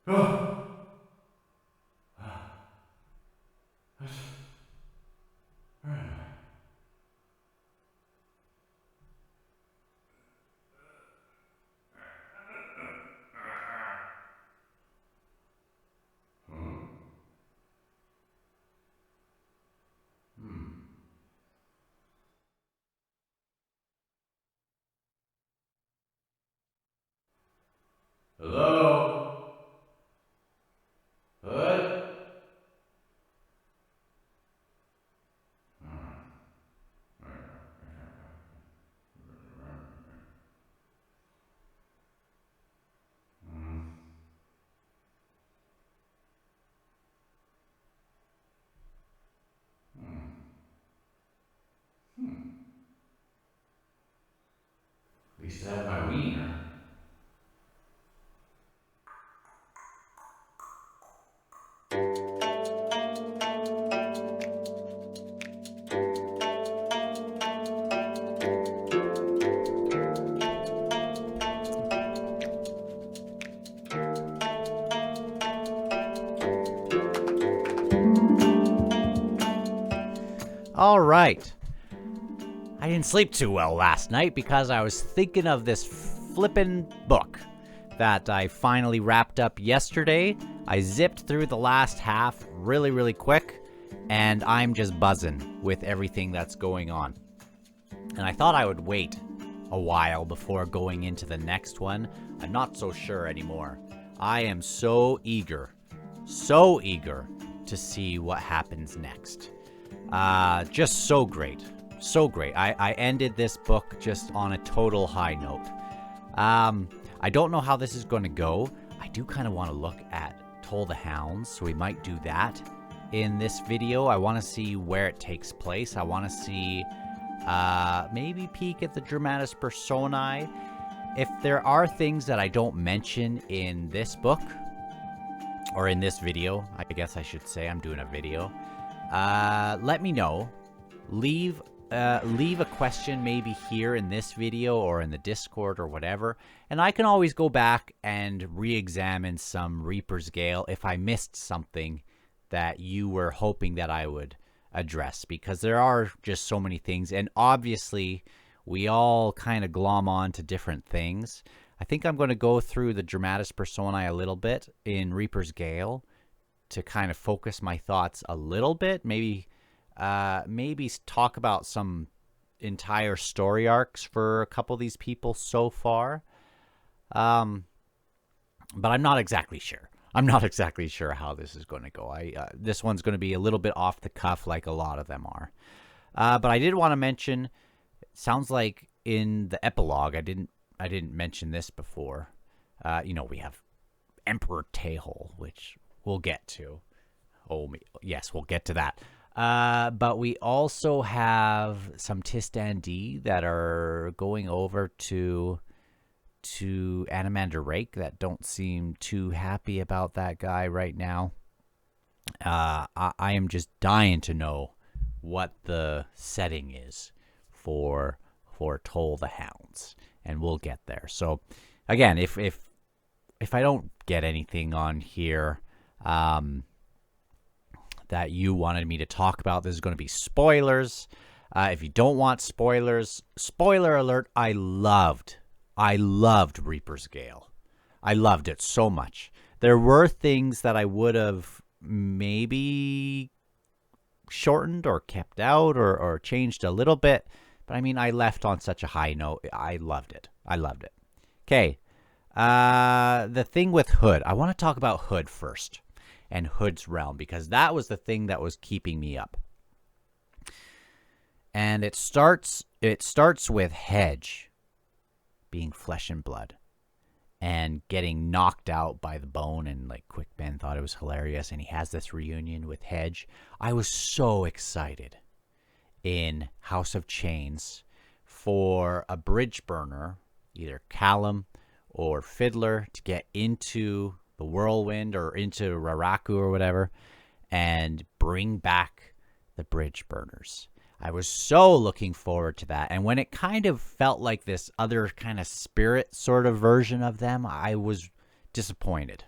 Hello? Hood? At least I have my wiener. All right. I didn't sleep too well last night because I was thinking of this flippin' book that I finally wrapped up yesterday. I zipped through the last half really, really quick, and I'm just buzzing with everything that's going on. And I thought I would wait a while before going into the next one. I'm not so sure anymore. I am so eager to see what happens next. Just so great. So great. I ended this book just on a total high note. I don't know how this is going to go. I do kind of want to look at Toll the Hounds, so we might do that in this video. I want to see where it takes place. I want to see maybe peek at the Dramatis Personae. If there are things that I don't mention in this book, or in this video, I guess I should say, I'm doing a video, let me know. Leave a question maybe here in this video or in the Discord or whatever, and I can always go back and re-examine some Reaper's Gale if I missed something that you were hoping that I would address, because there are just so many things, and obviously we all kind of glom on to different things. I think I'm going to go through the Dramatis Personae a little bit in Reaper's Gale to kind of focus my thoughts a little bit, maybe talk about some entire story arcs for a couple of these people so far. But I'm not exactly sure. I'm not exactly sure how this is going to go. This one's going to be a little bit off the cuff, like a lot of them are. But I did want to mention, it sounds like in the epilogue, I didn't mention this before. We have Emperor Tehol, which we'll get to. Yes, we'll get to that. But we also have some Tistandi that are going over to Animander Rake that don't seem too happy about that guy right now. I am just dying to know what the setting is for Toll the Hounds, and we'll get there. So again, if I don't get anything on here that you wanted me to talk about, this is going to be spoilers. If you don't want spoilers, spoiler alert, I loved Reaper's Gale. I loved it so much. There were things that I would have maybe shortened or kept out or changed a little bit, but I mean, I left on such a high note. I loved it. Okay. The thing with Hood. I want to talk about Hood first, and Hood's realm, because that was the thing that was keeping me up. And it starts with Hedge being flesh and blood and getting knocked out by the bone, and like Quick Ben thought it was hilarious, and he has this reunion with Hedge. I was so excited in House of Chains for a bridge burner, either Callum or Fiddler, to get into the whirlwind or into Raraku or whatever, and bring back the bridge burners. I was so looking forward to that. And when it kind of felt like this other kind of spirit sort of version of them, I was disappointed.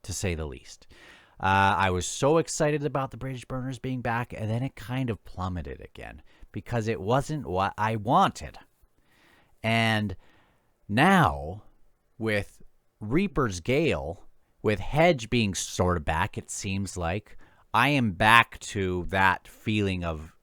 to say the least. I was so excited about the bridge burners being back, and then it kind of plummeted again because it wasn't what I wanted. And now, with Reaper's Gale, with Hedge being sort of back, it seems like I am back to that feeling of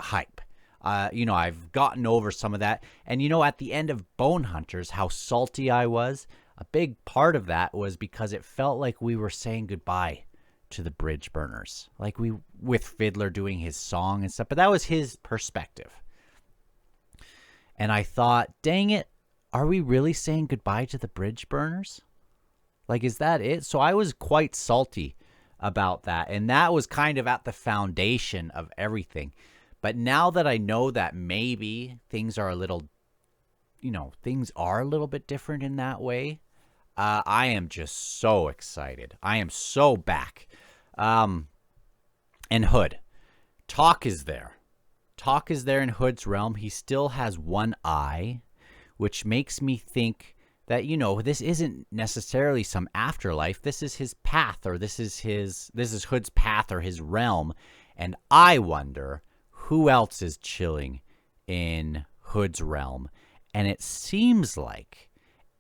hype. I've gotten over some of that. And, at the end of Bone Hunters, how salty I was, a big part of that was because it felt like we were saying goodbye to the bridge burners. Like with Fiddler doing his song and stuff. But that was his perspective. And I thought, dang it, are we really saying goodbye to the bridge burners? Like, is that it? So I was quite salty about that. And that was kind of at the foundation of everything. But now that I know that maybe things are a little bit different in that way, I am just so excited. I am so back. And Hood. Talk is there. Talk is there in Hood's realm. He still has one eye, which makes me think that, this isn't necessarily some afterlife. This is his path, or this is Hood's path or his realm. And I wonder who else is chilling in Hood's realm. And it seems like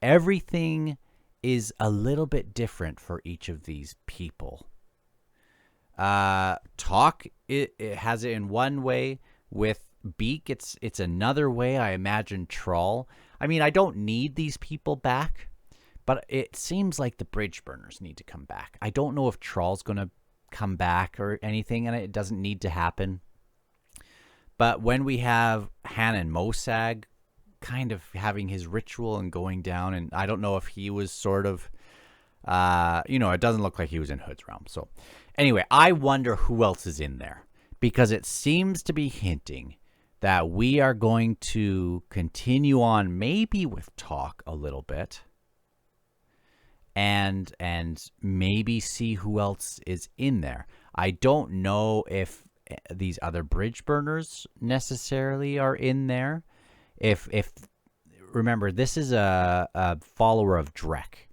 everything is a little bit different for each of these people. Talk, it has it in one way. With Beak, it's another way. I imagine Troll. I mean, I don't need these people back, but it seems like the bridge burners need to come back. I don't know if Troll's going to come back or anything, and it doesn't need to happen. But when we have Hanan Mosag kind of having his ritual and going down, and I don't know if he was sort of, it doesn't look like he was in Hood's realm. So anyway, I wonder who else is in there, because it seems to be hinting that we are going to continue on maybe with Talk a little bit and maybe see who else is in there. I don't know if these other bridge burners necessarily are in there. If remember, this is a follower of Drek.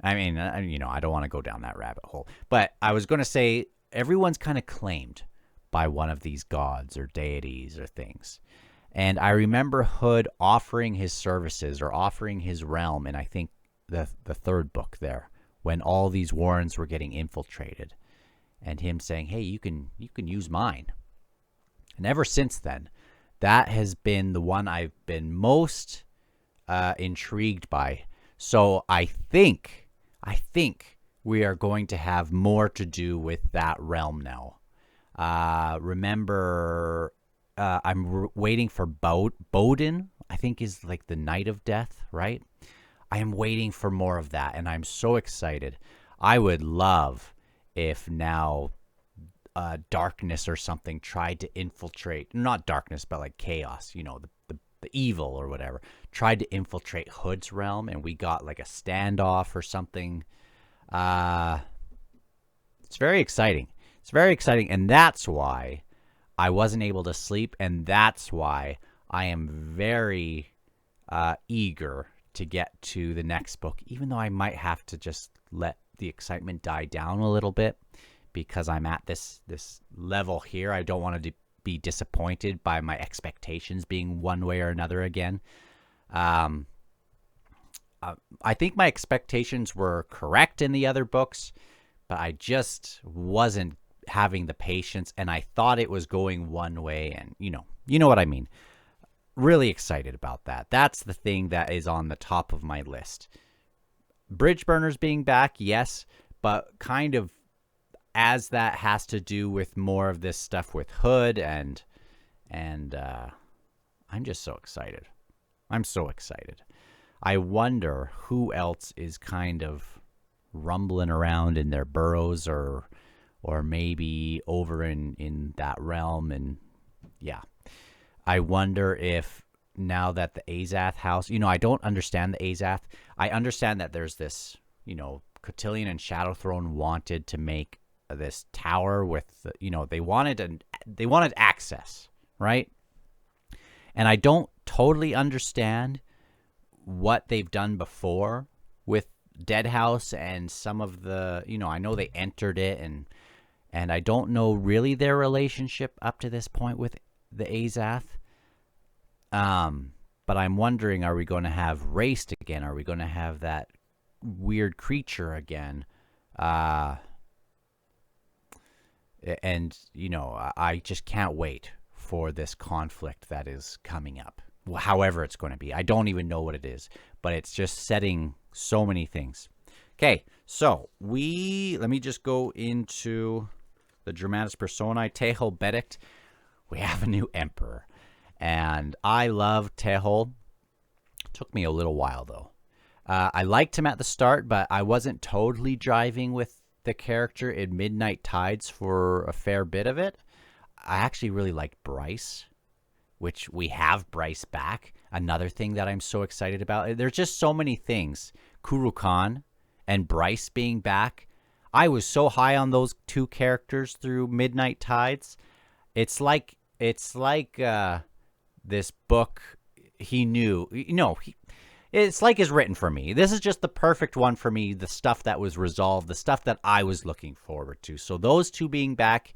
I mean, I don't want to go down that rabbit hole, but I was going to say everyone's kind of claimed by one of these gods or deities or things. And I remember Hood offering his services or offering his realm in, I think, the third book there, when all these warrens were getting infiltrated, and him saying, hey, you can use mine. And ever since then, that has been the one I've been most intrigued by. So I think we are going to have more to do with that realm now. Remember, I'm waiting for Bowden, I think is like the Knight of Death, right? I am waiting for more of that, and I'm so excited. I would love if now darkness or something tried to infiltrate, not darkness, but like chaos, the evil or whatever, tried to infiltrate Hood's realm, and we got like a standoff or something. It's very exciting. It's very exciting, and that's why I wasn't able to sleep, and that's why I am very eager to get to the next book, even though I might have to just let the excitement die down a little bit, because I'm at this level here. I don't want to be disappointed by my expectations being one way or another again. I think my expectations were correct in the other books, but I just wasn't having the patience, and I thought it was going one way, and you know what I mean. Really excited about that. That's the thing that is on the top of my list. Bridge burners being back, yes, but kind of as that has to do with more of this stuff with Hood, and I'm just so excited. I'm so excited. I wonder who else is kind of rumbling around in their burrows, or maybe over in that realm. And yeah, I wonder if now that the Azath house, I don't understand the Azath. I understand that there's this, Cotillion and Shadowthrone wanted to make this tower with, they wanted access, right? And I don't totally understand what they've done before with Deadhouse and some of the, I know they entered it, and I don't know really their relationship up to this point with the Azath. But I'm wondering, are we going to have Raced again? Are we going to have that weird creature again? And, I just can't wait for this conflict that is coming up. However it's going to be. I don't even know what it is, but it's just setting so many things. Okay, so let me just go into the Dramatis Personae, Tehol Bedict. We have a new emperor, and I love Tehol. Took me a little while, though. I liked him at the start, but I wasn't totally driving with the character in Midnight Tides for a fair bit of it. I actually really liked Bryce, which we have Bryce back. Another thing that I'm so excited about. There's just so many things. Kuru-Khan and Bryce being back. I was so high on those two characters through Midnight Tides. It's like this book he knew. It's like it's written for me. This is just the perfect one for me. The stuff that was resolved, the stuff that I was looking forward to. So those two being back,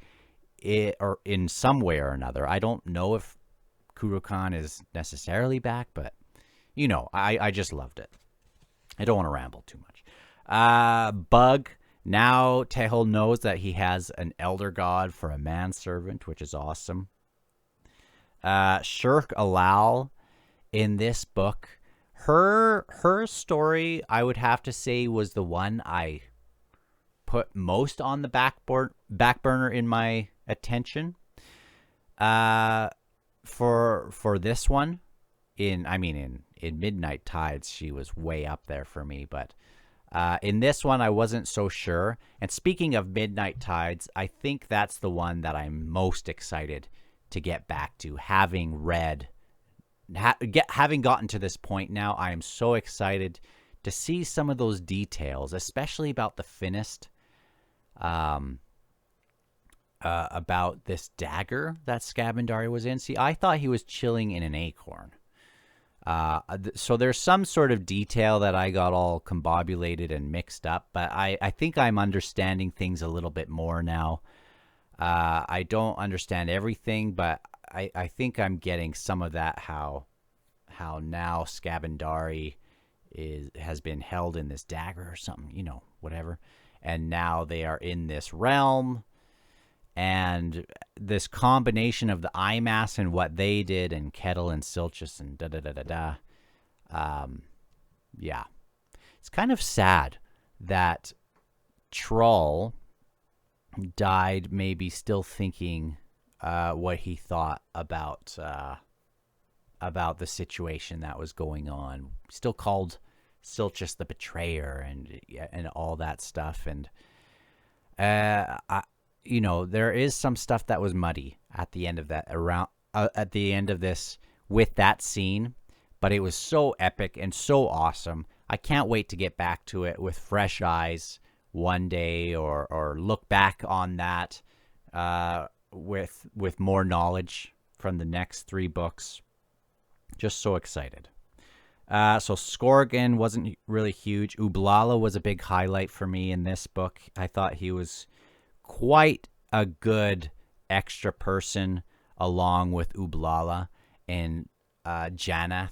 or in some way or another. I don't know if Kuru-Khan is necessarily back, but I just loved it. I don't want to ramble too much. Bug. Now Tehol knows that he has an elder god for a manservant, which is awesome. Shirk Alal in this book, her story, I would have to say, was the one I put most on the back burner in my attention. For this one, in Midnight Tides, she was way up there for me, but in this one, I wasn't so sure. And speaking of Midnight Tides, I think that's the one that I'm most excited to get back to. Having read, having gotten to this point now, I am so excited to see some of those details, especially about the Finnist, about this dagger that Scabandari was in. See, I thought he was chilling in an acorn. So there's some sort of detail that I got all combobulated and mixed up, but I think I'm understanding things a little bit more now. I don't understand everything, but I think I'm getting some of that, how now Scabandari has been held in this dagger or something, whatever. And now they are in this realm. And this combination of the IMAS and what they did, and Kettle and Silchus and da-da-da-da-da. Yeah. It's kind of sad that Troll died maybe still thinking what he thought about the situation that was going on. Still called Silchus the betrayer and all that stuff. And there is some stuff that was muddy at the end of that, at the end of this with that scene, but it was so epic and so awesome. I can't wait to get back to it with fresh eyes one day, or look back on that with more knowledge from the next 3 books. Just so excited. So Skorgan wasn't really huge. Ublala was a big highlight for me in this book. I thought he was quite a good extra person along with Ublala and Janath.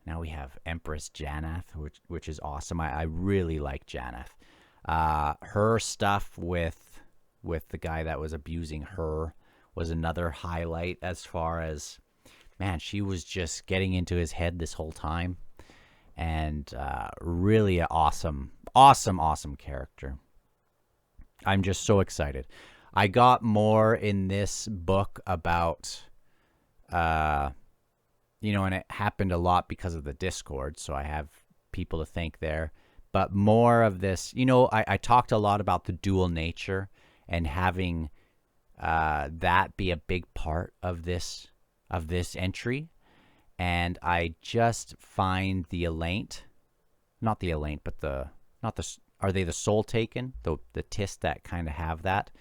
Now we have Empress Janath, which is awesome. I really like Janath. Her stuff with the guy that was abusing her was another highlight, as far as, man, she was just getting into his head this whole time. And really an awesome character. I'm just so excited. I got more in this book about, and it happened a lot because of the Discord, so I have people to thank there. But more of this, I talked a lot about the dual nature and having that be a big part of this entry. And I just find the Elaint, not the Elaint, but are they the Soul Taken? The Tisk that kind of have that.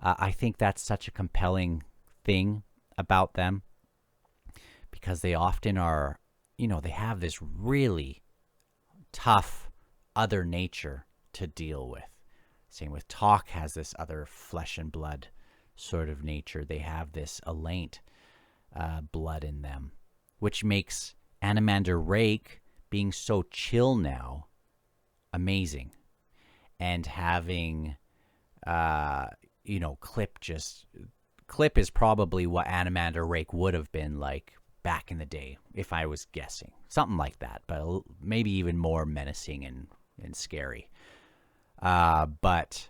I think that's such a compelling thing about them, because they often are, they have this really tough other nature to deal with. Same with Talk has this other flesh and blood sort of nature. They have this Elaint blood in them, which makes Animander Rake being so chill now amazing. And having, Clip is probably what Animander Rake would have been like back in the day, if I was guessing. Something like that, but maybe even more menacing and scary. What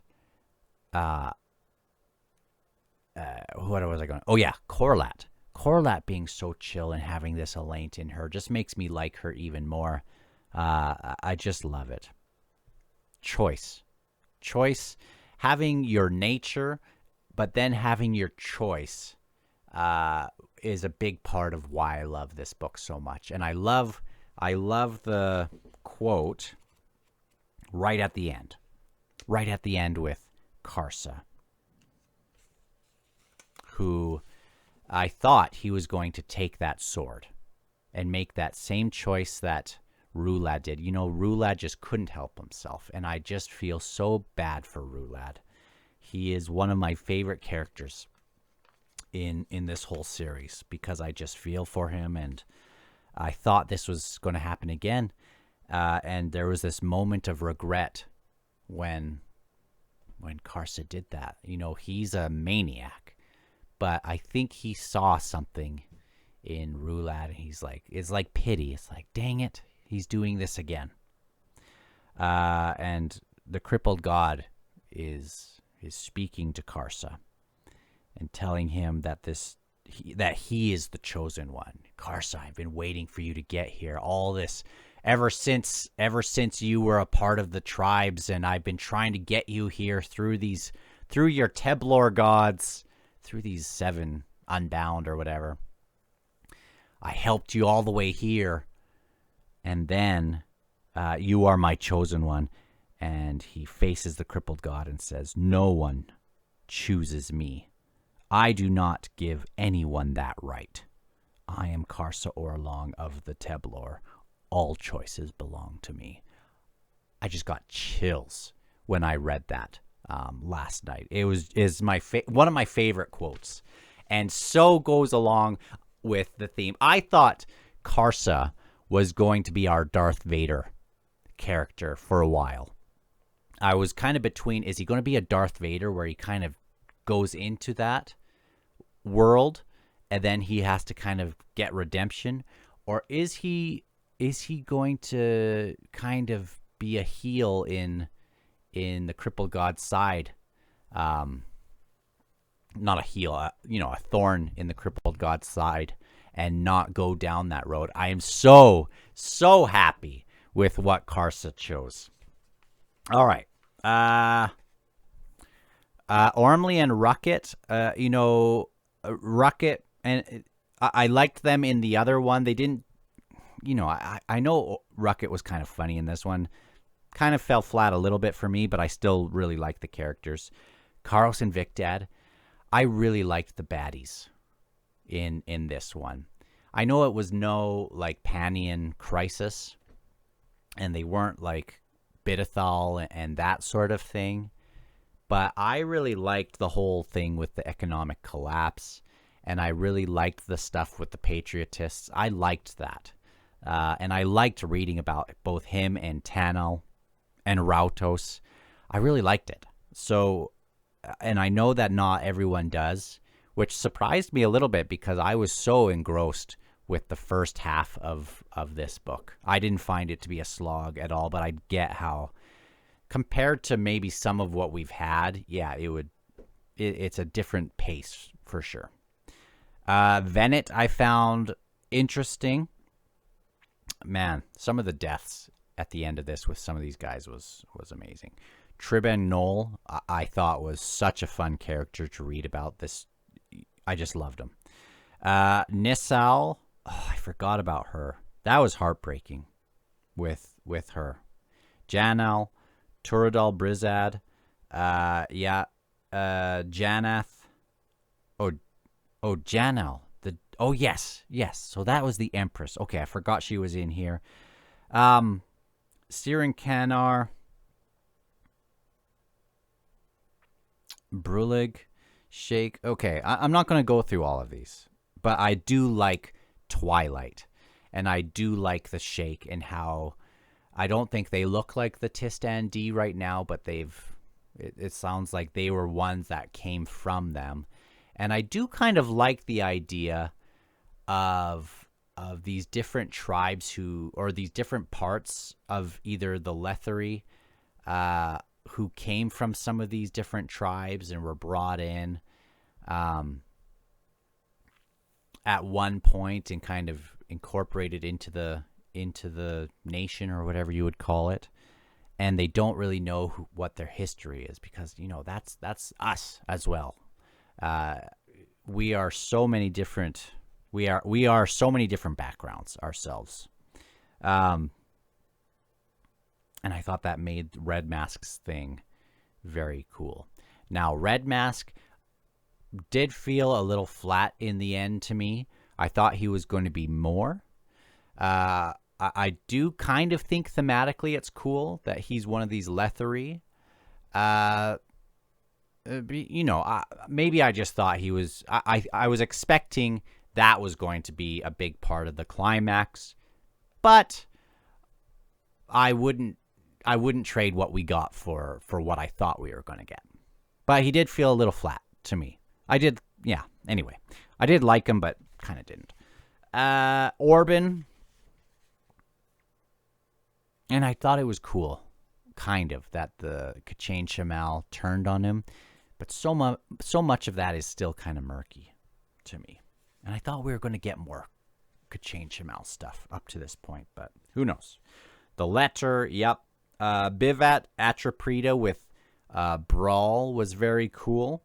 was I going? Oh yeah, Corlat. Corlat being so chill and having this Elaint in her just makes me like her even more. I just love it. Choice, having your nature, but then having your choice is a big part of why I love this book so much. And I love the quote right at the end with Karsa, who I thought he was going to take that sword and make that same choice that Rulad did. Rulad just couldn't help himself, and I just feel so bad for Rulad. He is one of my favorite characters in this whole series because I just feel for him, and I thought this was going to happen again. And there was this moment of regret when Karsa did that. He's a maniac, but I think he saw something in Rulad, and it's like pity. It's like, dang it, he's doing this again. And the crippled god is speaking to Karsa and telling him that he is the chosen one. Karsa, I've been waiting for you to get here. All this ever since you were a part of the tribes, and I've been trying to get you here through your Teblor gods, through these 7 unbound or whatever. I helped you all the way here, and then you are my chosen one. And he faces the crippled god and says, no one chooses me. I do not give anyone that right. I am Karsa Orlong of the Teblor. All choices belong to me. I just got chills when I read that last night. It is one of my favorite quotes, and so goes along with the theme. I thought Karsa was going to be our Darth Vader character for a while. I was kind of between, is he going to be a Darth Vader where he kind of goes into that world and then he has to kind of get redemption, or is he going to kind of be a heel in the crippled god's side? Not a heel, a thorn in the crippled god's side, and not go down that road. I am so happy with what Karsa chose. All right. Ormley and Rucket, Rucket, and I liked them in the other one. They didn't, I know Rucket was kind of funny in this one. Kind of fell flat a little bit for me, but I still really liked the characters. Carlos and Vicdad, I really liked the baddies in this one. I know it was no, Panian Crisis, and they weren't, Bidithal and that sort of thing. But I really liked the whole thing with the economic collapse, and I really liked the stuff with the patriotists. I liked that. And I liked reading about both him and Tanel and Rautos. I really liked it. So, and I know that not everyone does, which surprised me a little bit because I was so engrossed with the first half of this book. I didn't find it to be a slog at all, but I get how, compared to maybe some of what we've had, yeah, it's a different pace for sure. Venet I found interesting. Man, some of the deaths at the end of this with some of these guys was amazing. Tribben Knoll I thought was such a fun character to read about. This, I just loved him. Nissal, I forgot about her. That was heartbreaking with her. Janel, Turadal Brizad, Janath. Oh, Janel. Yes. So that was the Empress. Okay, I forgot she was in here. Siren Canar, Brulig, Shake. Okay, I'm not going to go through all of these, but I do like Twilight, and I do like the Shake and how I don't think they look like the Tistan D right now, but it sounds like they were ones that came from them. And I do kind of like the idea of these different tribes or these different parts of either the Lethery who came from some of these different tribes and were brought in at one point and kind of incorporated into the nation or whatever you would call it. And they don't really know what their history is because, that's us as well. We are so many different. We are so many different backgrounds ourselves. And I thought that made Red Mask's thing very cool. Now, Red Mask did feel a little flat in the end to me. I thought he was going to be more. I do kind of think thematically it's cool that he's one of these Lethery. Maybe I just thought he was. I was expecting that was going to be a big part of the climax, but I wouldn't trade what we got for what I thought we were going to get. But he did feel a little flat to me. I did, yeah. Anyway, I did like him, but kind of didn't. Orban. And I thought it was cool, kind of, that the Kachane Shamal turned on him. But so much of that is still kind of murky to me. And I thought we were going to get more Kachane Shamal stuff up to this point, but who knows? The letter, yep. Bivat Atraprita with Brawl was very cool.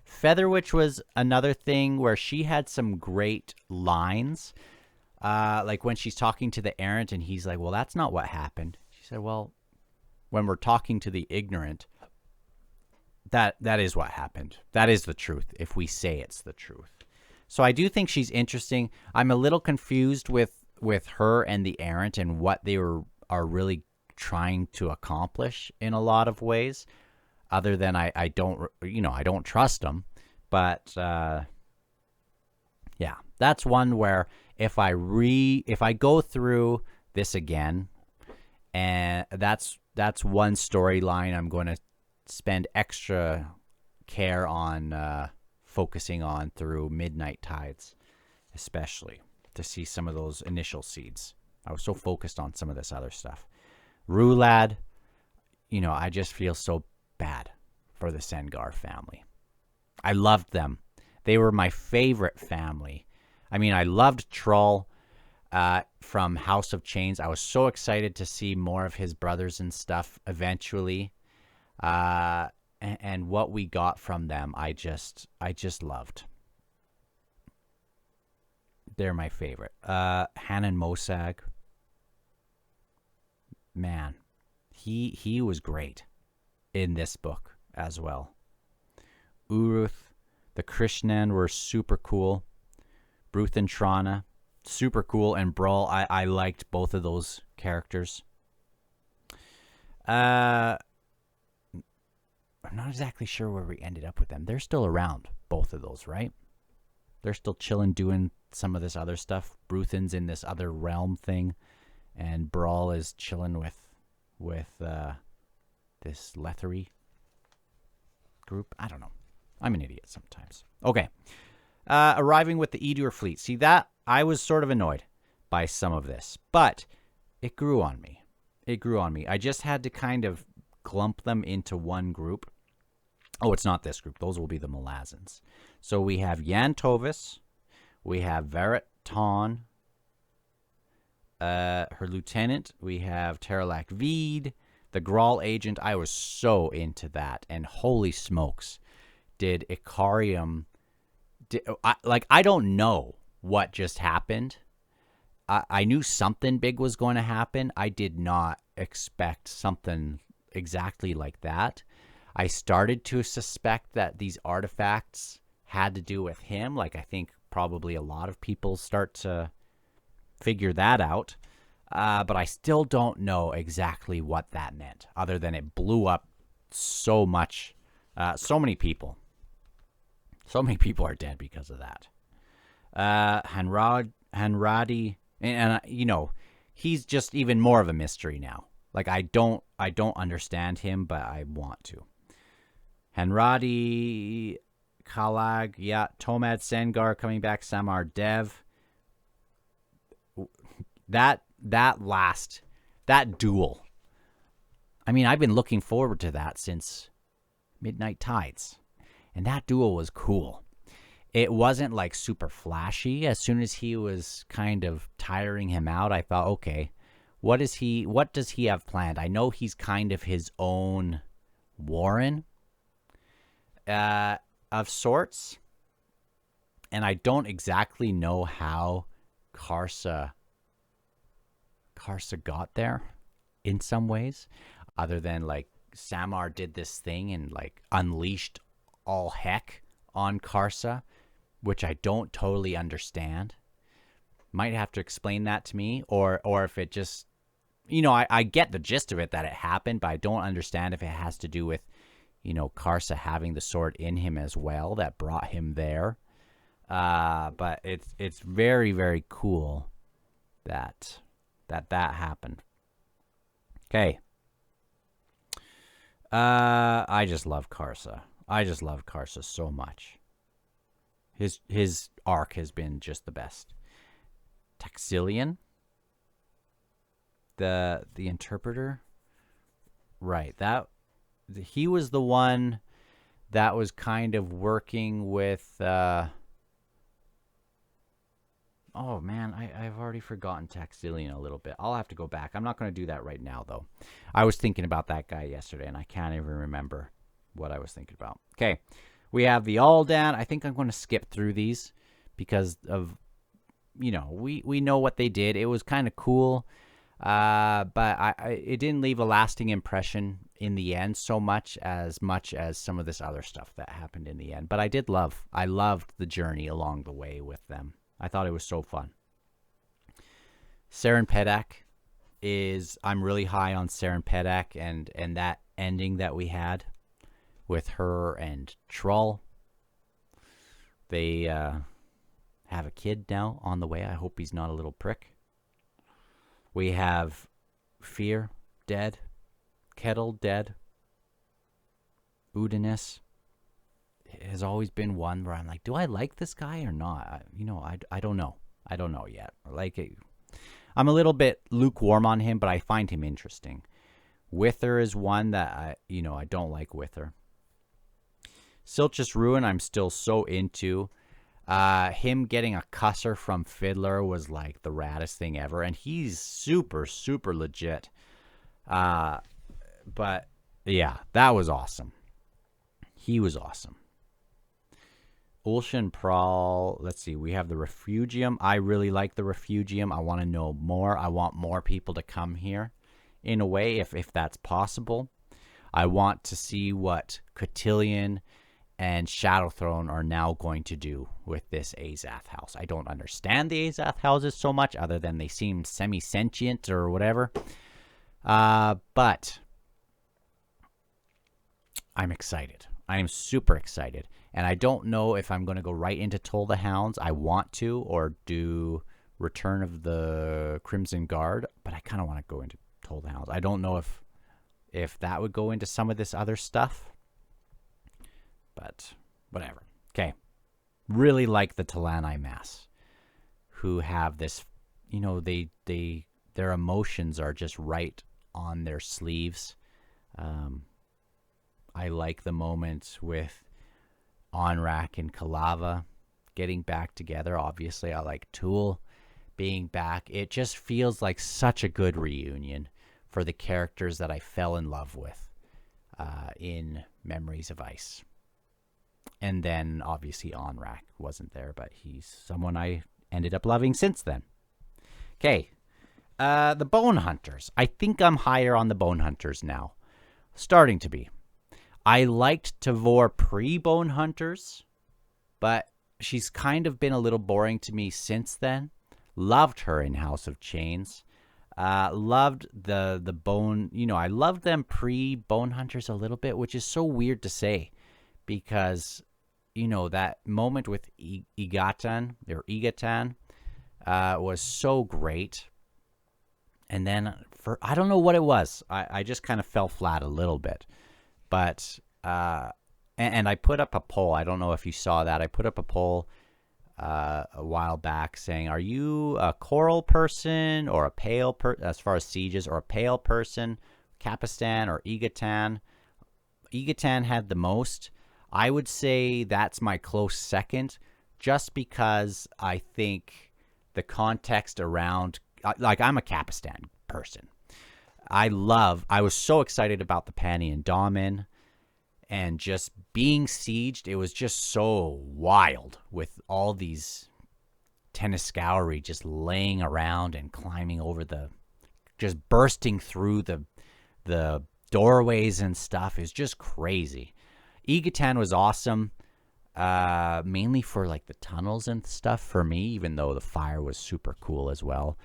Featherwitch was another thing where she had some great lines. Like when she's talking to the errant and he's like, well, that's not what happened. She said, well, when we're talking to the ignorant, that is what happened. That is the truth if we say it's the truth. So I do think she's interesting. I'm a little confused with her and the errant and what they are really trying to accomplish in a lot of ways, other than I don't trust them. But yeah, that's one where if I go through this again, and that's one storyline I'm going to spend extra care on focusing on through Midnight Tides, especially to see some of those initial seeds. I was so focused on some of this other stuff. Rulad, I just feel so bad for the Sengar family. I loved them. They were my favorite family. I mean, I loved Troll from House of Chains. I was so excited to see more of his brothers and stuff eventually. And what we got from them, I just loved. They're my favorite. Hanan Mosag. Man, he was great in this book as well. Uruth, the Krishnan were super cool. Bruth and Trana, super cool. And Brawl, I liked both of those characters. I'm not exactly sure where we ended up with them. They're still around, both of those, right? They're still chilling, doing some of this other stuff. Bruthan's in this other realm thing, and Brawl is chilling with this Lethery group. I don't know. I'm an idiot sometimes. Okay. Arriving with the Edur fleet. See, that I was sort of annoyed by some of this, but it grew on me. I just had to kind of clump them into one group. Oh, it's not this group. Those will be the Malazans. So we have Yan Tovis. We have Verit Ton. Her lieutenant. We have Terralak Veed. The Grawl agent. I was so into that. And holy smokes. Did Ikarium... I don't know what just happened. I knew something big was going to happen. I did not expect something exactly like that. I started to suspect that these artifacts had to do with him. I think probably a lot of people start to figure that out. But I still don't know exactly what that meant, other than it blew up so much. So many people. So many people are dead because of that. Hanradi, and he's just even more of a mystery now. Like I don't understand him, but I want to. Hanradi, Kalag, yeah, Tomad Sengar coming back, Samar Dev. That duel. I mean, I've been looking forward to that since Midnight Tides, and that duel was cool. It wasn't like super flashy. As soon as he was kind of tiring him out, I thought, okay, what does he have planned? I know he's kind of his own Warren of sorts, and I don't exactly know how Karsa got there in some ways, other than like Samar did this thing and like unleashed all heck on Karsa, which I don't totally understand. Might have to explain that to me, or if it just, I get the gist of it, that it happened, but I don't understand if it has to do with, Karsa having the sword in him as well that brought him there. But it's very, very cool that happened. Okay. I just love Karsa. I just love Karsa so much. His arc has been just the best. Taxilian, the interpreter, right? He was the one that was kind of working with. Oh man, I've already forgotten Taxilian a little bit. I'll have to go back. I'm not going to do that right now, though. I was thinking about that guy yesterday, and I can't even remember what I was thinking about. Okay. We have the Aldan. I think I'm going to skip through these because of, we know what they did. It was kind of cool, but it didn't leave a lasting impression in the end so much as some of this other stuff that happened in the end. But I loved the journey along the way with them. I thought it was so fun. Saren Pedak I'm really high on Saren Pedak and that ending that we had with her and Trull. They have a kid now on the way. I hope he's not a little prick. We have Fear dead, Kettle dead. Udanis has always been one where I'm like, do I like this guy or not? I don't know. I don't know yet. I'm a little bit lukewarm on him, but I find him interesting. Wither is one that I don't like Wither. Silchus Ruin, I'm still so into. Him getting a cusser from Fiddler was like the raddest thing ever, and he's super, super legit. But yeah, that was awesome. He was awesome. Ulshan Prawl, let's see, we have the Refugium. I really like the Refugium. I want to know more. I want more people to come here in a way, if that's possible. I want to see what Cotillion and Shadowthrone are now going to do with this Azath house. I don't understand the Azath houses so much, other than they seem semi-sentient or whatever. But I'm excited. I am super excited. And I don't know if I'm going to go right into Toll the Hounds. I want to, or do Return of the Crimson Guard, but I kind of want to go into Toll the Hounds. I don't know if that would go into some of this other stuff. But whatever. Okay. Really like the Talani Mass, who have this, their emotions are just right on their sleeves. I like the moments with Onrak and Kalava getting back together. Obviously, I like Tool being back. It just feels like such a good reunion for the characters that I fell in love with in Memories of Ice. And then, obviously, Onrak wasn't there, but he's someone I ended up loving since then. Okay. The Bone Hunters. I think I'm higher on the Bone Hunters now. Starting to be. I liked Tavor pre-Bone Hunters, but she's kind of been a little boring to me since then. Loved her in House of Chains. Loved the bone. I loved them pre-Bone Hunters a little bit, which is so weird to say because, that moment with Igatan was so great. And then I don't know what it was. I just kind of fell flat a little bit. But, and I put up a poll. I don't know if you saw that. I put up a poll a while back saying, are you a coral person or a pale as far as sieges, or a pale person, Capistan or Igatan? Igatan had the most. I would say that's my close second, just because I think the context around, like, I'm a Capistan person. I was so excited about the Panian Damen and just being sieged. It was just so wild with all these Teniscowry just laying around and climbing over just bursting through the doorways and stuff. Is just crazy. Igatan was awesome, mainly for like the tunnels and stuff for me, even though the fire was super cool as well.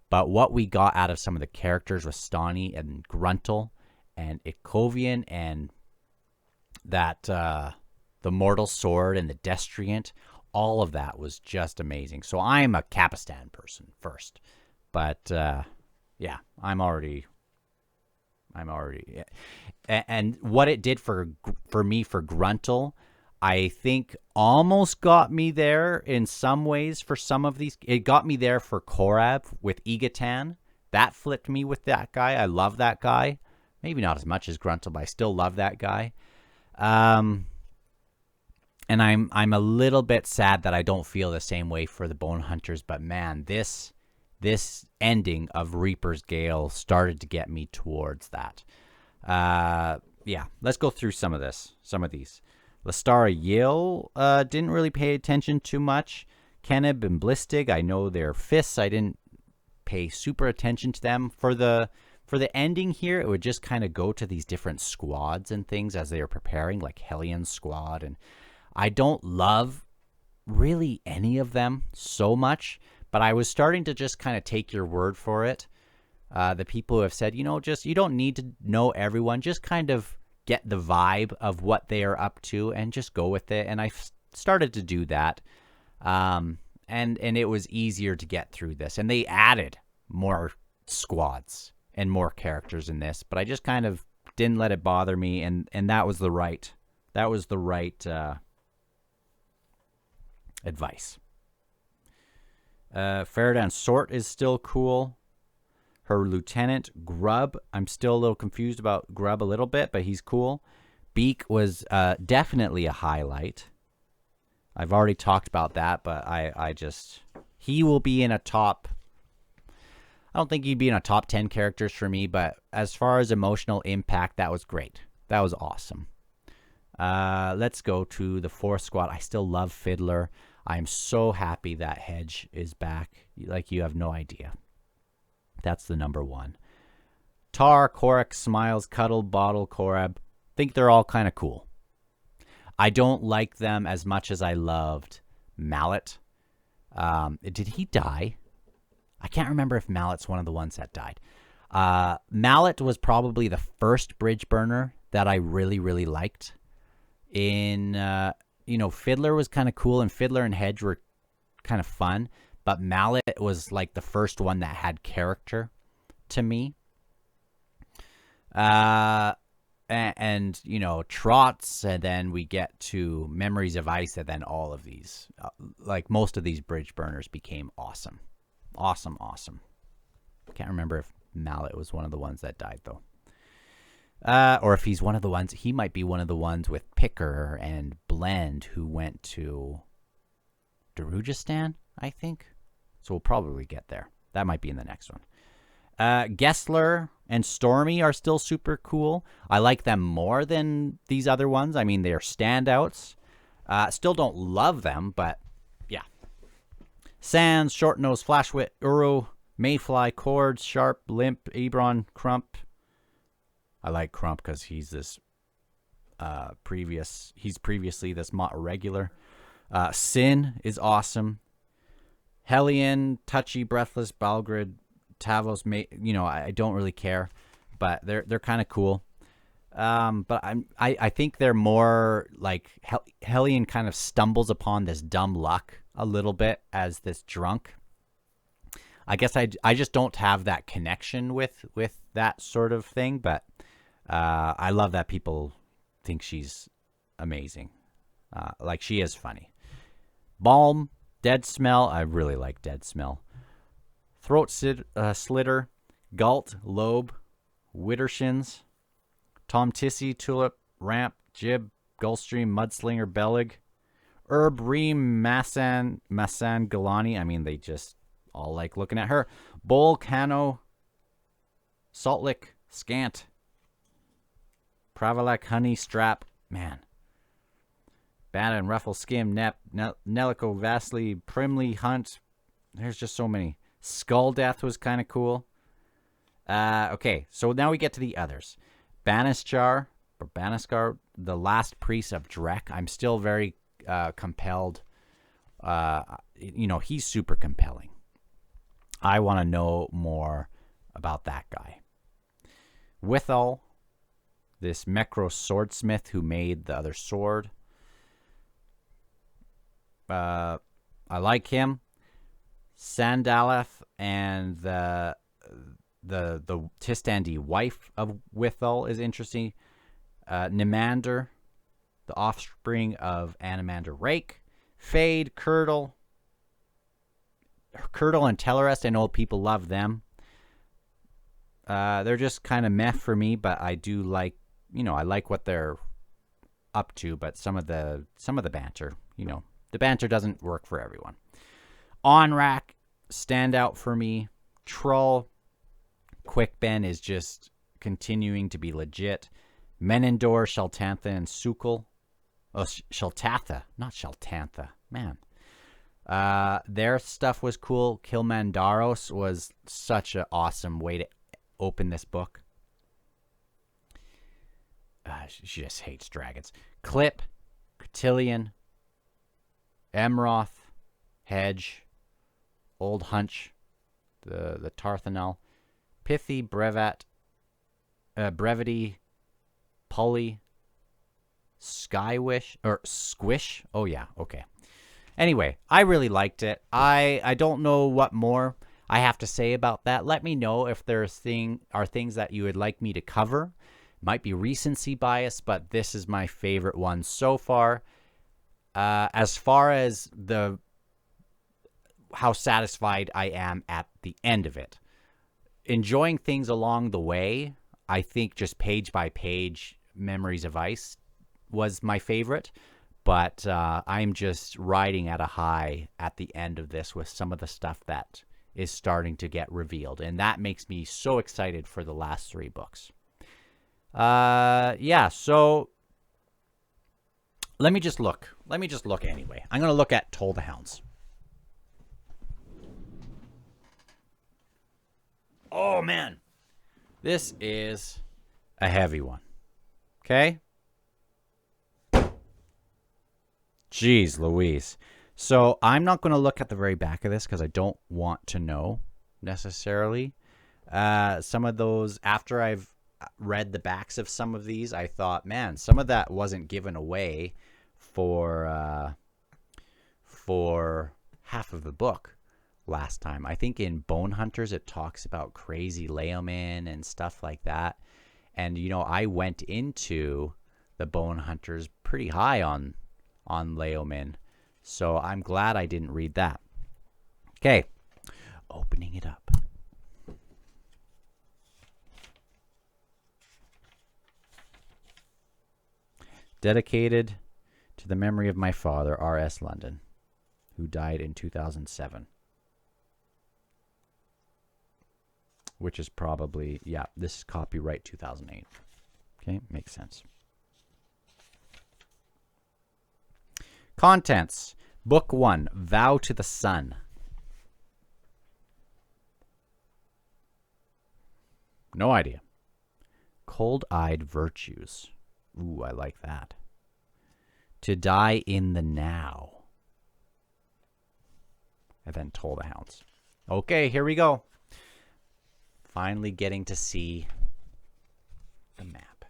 But what we got out of some of the characters was Stani and Gruntle and Ikovian and that the Mortal Sword and the Destriant, all of that was just amazing. So I'm a Capistan person first. But yeah, I'm already and what it did for me for Gruntle, I think almost got me there in some ways for some of these. It got me there for Korab with Igatan. That flipped me with that guy. I love that guy. Maybe not as much as Gruntle, but I still love that guy. And I'm a little bit sad that I don't feel the same way for the Bone Hunters. But man, this ending of Reaper's Gale started to get me towards that. Yeah, let's go through some of these. Lestara Yale didn't really pay attention too much. Keneb and Blistig, I know their fists. I didn't pay super attention to them. For the ending here, it would just kind of go to these different squads and things as they are preparing, like Helion's squad. And I don't love really any of them so much, but I was starting to just kind of take your word for it. The people who have said, just you don't need to know everyone, just kind of get the vibe of what they are up to and just go with it. And I started to do that. And it was easier to get through this. And they added more squads and more characters in this, but I just kind of didn't let it bother me. And that was the right advice. Faradan Sort is still cool. Her lieutenant, Grub, I'm still a little confused about Grub a little bit, but he's cool. Beak was definitely a highlight. I've already talked about that, but he will be in a top, I don't think he'd be in a top 10 characters for me, but as far as emotional impact, that was great. That was awesome. Let's go to the fourth squad. I still love Fiddler. I'm so happy that Hedge is back. Like, you have no idea. That's the number one. Tar, Korak, Smiles, Cuddle, Bottle, Korab. Think they're all kind of cool. I don't like them as much as I loved Mallet. Did he die? I can't remember if Mallet's one of the ones that died. Mallet was probably the first bridge burner that I really, really liked. Fiddler was kind of cool, and Fiddler and Hedge were kind of fun. But Mallet was like the first one that had character to me. And Trots, and then we get to Memories of Ice, and then all of these. Like, most of these bridge burners became awesome. Awesome. Can't remember if Mallet was one of the ones that died, though. Or if he's one of the ones, he might be one of the ones with Picker and Blend who went to Darujistan, I think. So we'll probably get there. That might be in the next one. Gessler and Stormy are still super cool. I like them more than these other ones. I mean, they're standouts. Still don't love them, but yeah. Sands, Short Nose, Flashwit, Uro, Mayfly, Cords, Sharp, Limp, Ebron, Crump. I like Crump because he's this previously this regular. Sin is awesome. Hellion, Touchy, Breathless, Balgrid, Tavos, I don't really care, but they're kind of cool. But I think they're more like Hellion kind of stumbles upon this dumb luck a little bit as this drunk. I guess I just don't have that connection with that sort of thing, but I love that people think she's amazing. Like, she is funny. Balm, Dead Smell. I really like Dead Smell. Throat Slitter, Galt, Lobe, Widdershins, Tom Tissy, Tulip, Ramp, Jib, Gulfstream, Mudslinger, Bellig, Herb, Reem, Massan, Galani. I mean, they just all like looking at her. Bowl, Cano, Saltlick, Scant, Pravalak, Honey, Strap. Man. Bannon, Ruffle, Skim, Nep, Nelico, Vastly, Primly, Hunt. There's just so many. Skull Death was kind of cool. Okay, so now we get to the others. Baniskar, the Last Priest of Drek. I'm still very compelled. He's super compelling. I want to know more about that guy. Withal, this Mecro swordsmith who made the other sword. I like him. Sandaleth and the Tistandi wife of Withal is interesting. Nimander, the offspring of Animander Rake. Fade, Curdle and Tellarest. I know people love them. They're just kind of meh for me, but I do like, I like what they're up to. But some of the banter, the banter doesn't work for everyone. Onrak, stand out for me. Troll, Quick Ben is just continuing to be legit. Menendor, Shaltantha, and Sukul. Oh, Shaltatha, not Shaltantha. Man. Their stuff was cool. Kilmandaros was such an awesome way to open this book. She just hates dragons. Clip, Cotillion, Emroth, Hedge, Old Hunch, the Tarthanel, Pithy, Brevity, Pulley, Squish. Oh yeah, okay. Anyway, I really liked it. I don't know what more I have to say about that. Let me know if there are things that you would like me to cover. Might be recency bias, but this is my favorite one so far. As far as how satisfied I am at the end of it. Enjoying things along the way, I think just page by page, Memories of Ice was my favorite. But I'm just riding at a high at the end of this with some of the stuff that is starting to get revealed. And that makes me so excited for the last 3 books. So let me just look. Anyway. I'm going to look at Toll the Hounds. Oh, man. This is a heavy one. Okay? Jeez Louise. So I'm not going to look at the very back of this because I don't want to know necessarily. Some of those, after I've read the backs of some of these, I thought, man, some of that wasn't given away for half of the book last time. I think in Bone Hunters it talks about crazy Leomin and stuff like that. And, I went into the Bone Hunters pretty high on Leomin. So I'm glad I didn't read that. Okay. Opening it up. Dedicated to the memory of my father, R.S. London, who died in 2007. Which is probably, this is copyright 2008. Okay, makes sense. Contents. Book 1, Vow to the Sun. No idea. Cold-Eyed Virtues. Ooh, I like that. To Die in the Now. And then Toll the Hounds. Okay, here we go. Finally getting to see the map.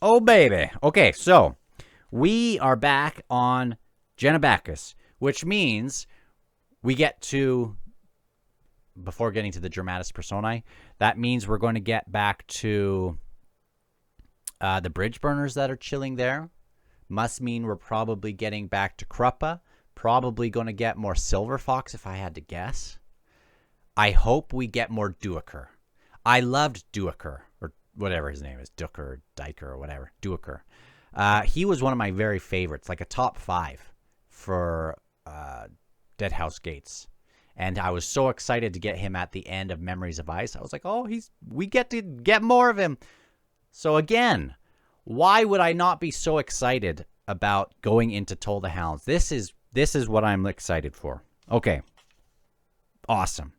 Oh, baby. Okay, so we are back on Genebacchus, which means we get to, before getting to the Dramatis Personae, that means we're going to get back to the bridge burners that are chilling there. Must mean we're probably getting back to Kruppa. Probably going to get more Silver Fox if I had to guess. I hope we get more Duiker. I loved Duiker, or whatever his name is, Duiker, or whatever, Duiker. He was one of my very favorites, like a top 5 for Deadhouse Gates. And I was so excited to get him at the end of Memories of Ice. I was like, oh, we get to get more of him. So again, why would I not be so excited about going into Toll the Hounds? This is what I'm excited for. Okay. Awesome.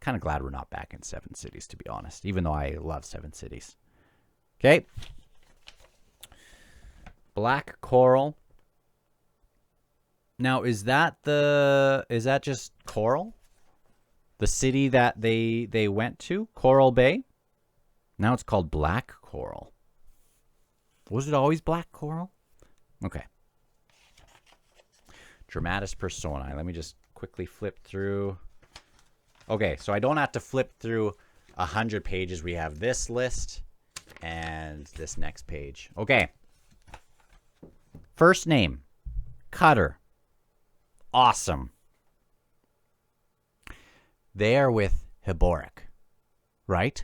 Kind of glad we're not back in Seven Cities, to be honest, even though I love Seven Cities. Okay. Black Coral. Now, is that just Coral? The city that they went to? Coral Bay? Now it's called Black Coral. Was it always Black Coral? Okay. Dramatis Personae. Let me just quickly flip through. Okay, so I don't have to flip through 100 pages. We have this list and this next page. Okay. First name, Cutter. Awesome. They are with Hiboric, right?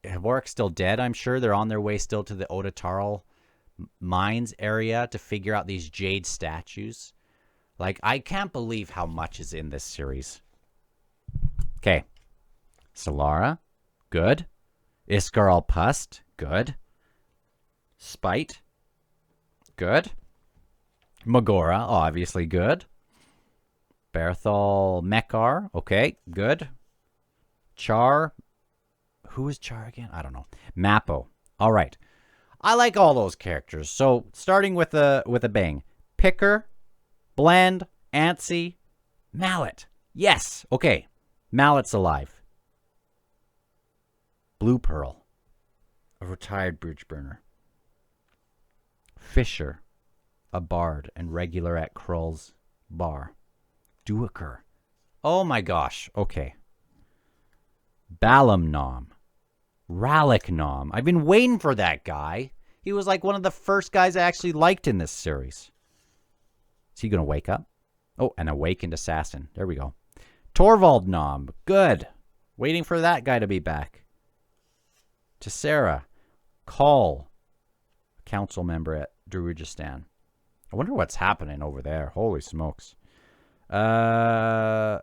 Hiboric's still dead, I'm sure. They're on their way still to the Otatarl mines area to figure out these jade statues. Like, I can't believe how much is in this series. Okay. Solara, good. Iskar Pust, good. Spite, good. Magora, obviously good. Berthal Mekar, okay, good. Char, who is Char again? I don't know. Mappo, all right. I like all those characters. So starting with a bang. Picker, Blend, Antsy, Mallet. Yes, okay. Mallet's alive. Blue Pearl, a retired bridge burner. Fisher, a bard and regular at Krull's bar. Duiker. Oh my gosh. Okay. Balamnom. Rallicknom. I've been waiting for that guy. He was like one of the first guys I actually liked in this series. Is he going to wake up? Oh, an awakened assassin. There we go. Torvald Nom. Good. Waiting for that guy to be back. Tessera. Call. Council member at Druidistan. I wonder what's happening over there. Holy smokes. Estrazian.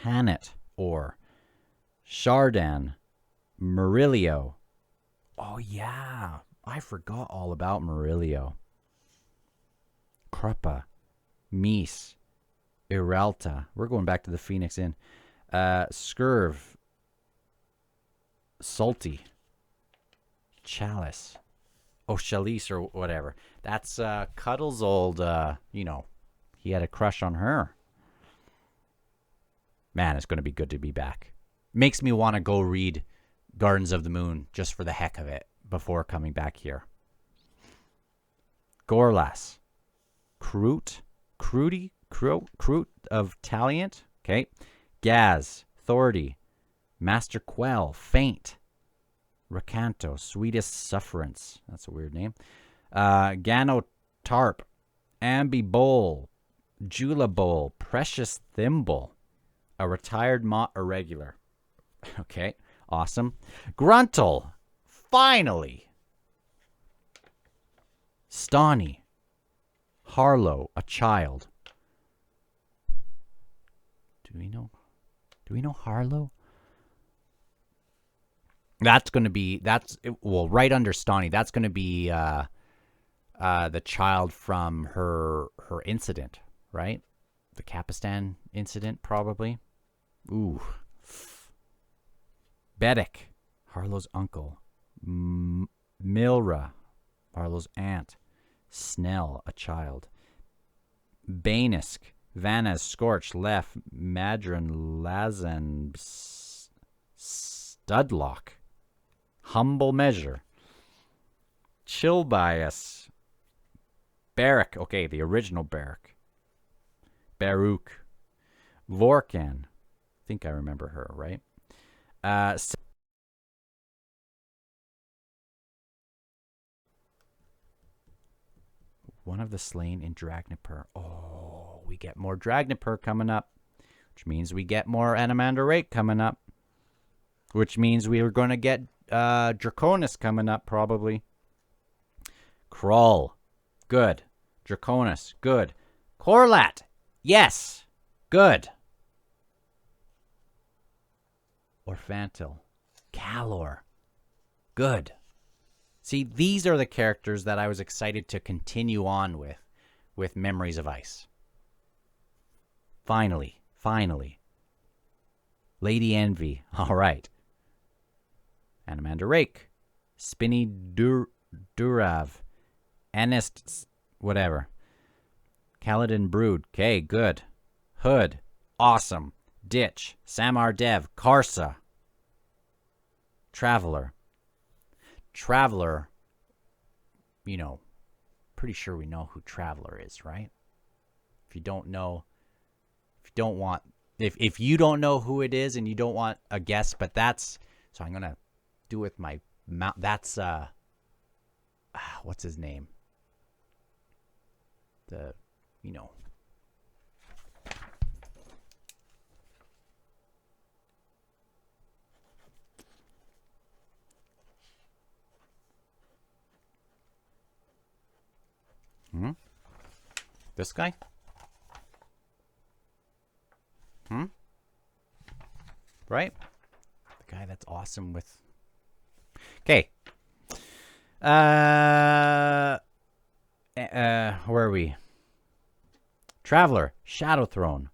Hannet. Or Shardan. Murillo. Oh, yeah. I forgot all about Murillo. Kruppa. Mies. Iralta. We're going back to the Phoenix Inn. Scurv. Salty. Chalice. Oh, Chalice or whatever. That's Cuddle's old, he had a crush on her. Man, it's going to be good to be back. Makes me want to go read Gardens of the Moon just for the heck of it before coming back here. Gorlas. Kroot of Taliant. Okay. Gaz. Thordy. Master Quell. Faint. Recanto. Sweetest Sufferance. That's a weird name. Gano Tarp. Ambi Bowl. Jula Bowl. Precious Thimble. A retired Mott Irregular. Okay. Awesome. Gruntle. Finally. Stani. Harlow. A child. Do we know Harlow? That's going to be, right under Stani, that's going to be the child from her incident, right? The Capistan incident, probably. Ooh. Bedek, Harlow's uncle. Milra, Harlow's aunt. Snell, a child. Banisk, Vanaz, Scorch, Lef, Madron, Lazan, Studlock. Humble Measure. Chill Bias. Barak. Okay, the original Barak. Baruch. Vorkan. I think I remember her, right? One of the slain in Dragnipur. Oh, we get more Dragnipur coming up, which means we get more Anamander Rake coming up, which means we are going to get Draconis coming up probably. Krull. Good. Draconis. Good. Corlat. Yes. Good. Orphantil. Calor. Good. See, these are the characters that I was excited to continue on with Memories of Ice. Finally. Lady Envy. All right. Anamander Rake. Spinny Durav. Anest, whatever. Kaladin Brood. Okay, good. Hood. Awesome. Ditch. Samar Dev. Karsa. Traveler, you know, pretty sure we know who Traveler is, right? If you don't know, if you don't know who it is and you don't want a guess, but that's, so I'm going to do with my mouth. That's, what's his name? You know. This guy? Right? The guy that's awesome with... Okay. Where are we? Traveler. Shadow Throne.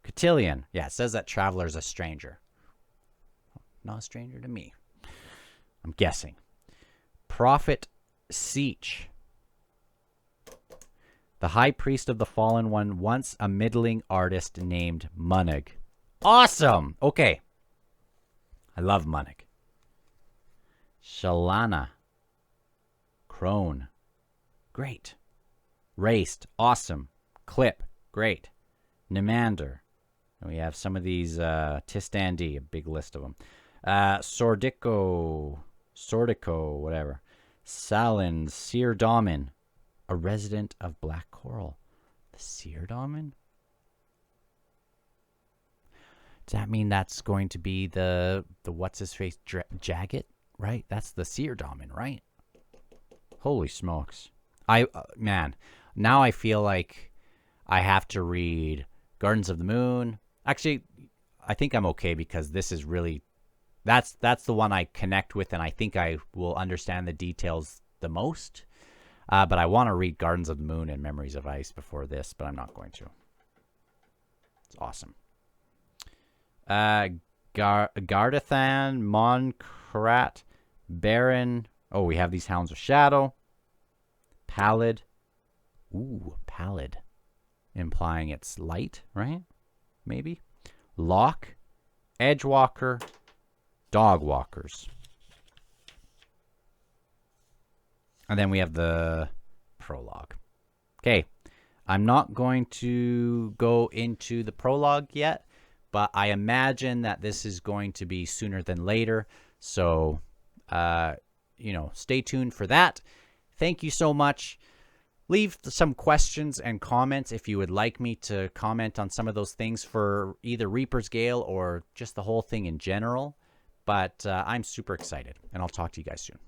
Cotillion. Yeah, it says that Traveler's a stranger. Not a stranger to me. I'm guessing. Prophet Seach. The High Priest of the Fallen One, once a middling artist named Munnig. Awesome! Okay. I love Munnig. Shalana. Crone. Great. Raced. Awesome. Clip. Great. Nimander. We have some of these, Tistandi, a big list of them. Sordico, whatever. Salin, Seer Damin. A resident of Black Coral. The Seer Damin? Does that mean that's going to be the what's-his-face Jagged? Right? That's the Seer Damin, right? Holy smokes. Man, now I feel like I have to read Gardens of the Moon. Actually, I think I'm okay because this is really... That's the one I connect with, and I think I will understand the details the most. But I want to read Gardens of the Moon and Memories of Ice before this, but I'm not going to. It's awesome. Gardathan, Monkrat, Baron. Oh, we have these Hounds of Shadow. Pallid. Ooh, Pallid. Implying it's light, right? Maybe. Lock. Edgewalker. Dogwalkers. And then we have the prologue. Okay. I'm not going to go into the prologue yet, but I imagine that this is going to be sooner than later. So, stay tuned for that. Thank you so much. Leave some questions and comments if you would like me to comment on some of those things for either Reaper's Gale or just the whole thing in general. But I'm super excited, and I'll talk to you guys soon.